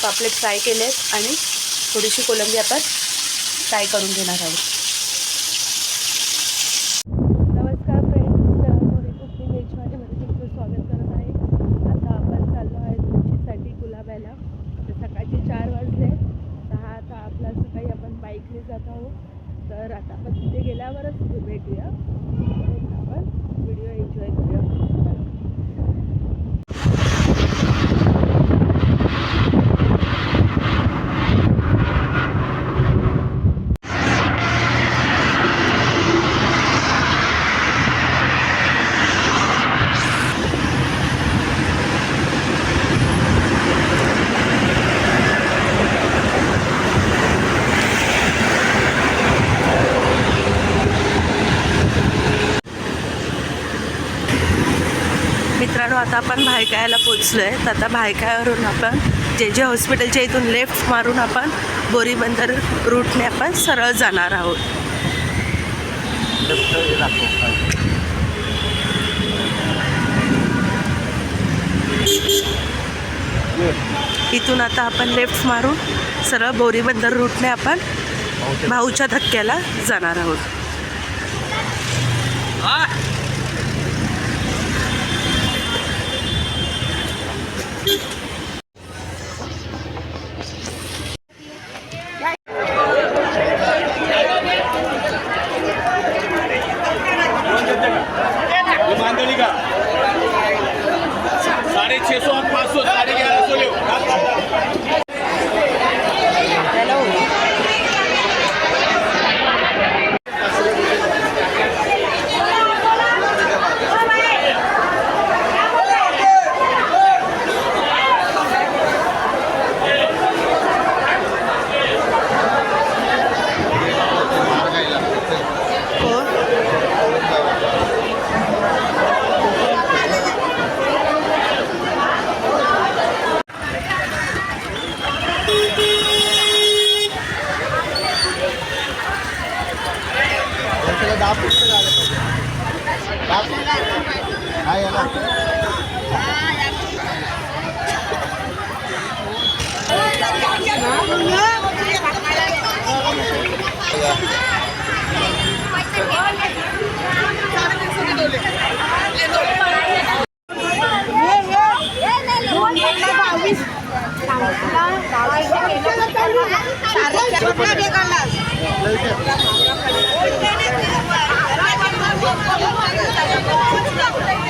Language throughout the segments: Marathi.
पापलेट फ्राय केलेत आणि थोडीशी कोलंबी आपण फ्राय करून घेणार आहोत. नमस्कार फ्रेंड्स, मोरी कुकिंग व्हेजमध्ये तुमचं स्वागत करत आहे. आता आपण चाललो आहे तुमच्यासाठी गुलाब्याला. सकाळचे 4 वाजले. आता आपला सकाळी आपण बाईकने जात आहोत. तर आता आपण तिथे गेल्यावरच भेटूया. आपण व्हिडिओ एन्जॉय करूया. मित्रांनो, आता आपण भायखळ्याला पोचलो आहे. तर आता भायखळ्यावरून आपण जे हॉस्पिटलच्या इथून लेफ्ट मारून आपण बोरीबंदर रूटने आपण सरळ जाणार आहोत. इथून आता आपण लेफ्ट मारून सरळ बोरीबंदर रूटने आपण भाऊच्या धक्क्याला जाणार आहोत. का 650 और 500 1150 ले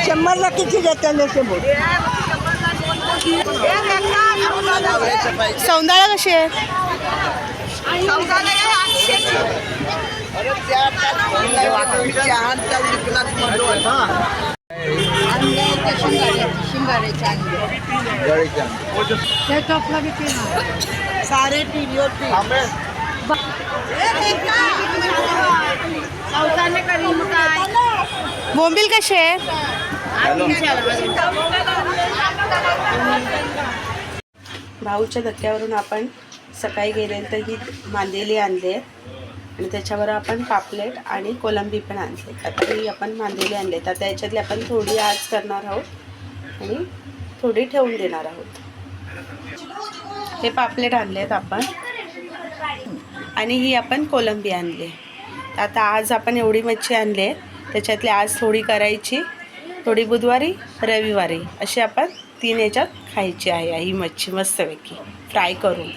शंभरला किती देते बोल. सौंदाळा कशी आहे? सारे बोंबील कशी आहे? भाऊच्या धक्क्यावरून आपण सकाळी गेले तर ही मांदेली आणली आहे आणि त्याच्यावर आपण पापलेट आणि कोलंबी पण आणले. आता ही आपण मांदेली आणले. तर त्याच्यातली आपण थोडी आज करणार आहोत आणि थोडी ठेवून देणार आहोत. हे पापलेट आणले आहेत आपण आणि ही आपण कोलंबी आणली. आता आज आपण एवढी मच्छी आणली आहे. त्याच्यातली आज थोडी करायची, थोडी बुधवारी, रविवारी अशी आपण 3 याच्यात खायची आहे ही मच्छी मस्तपैकी फ्राय करून.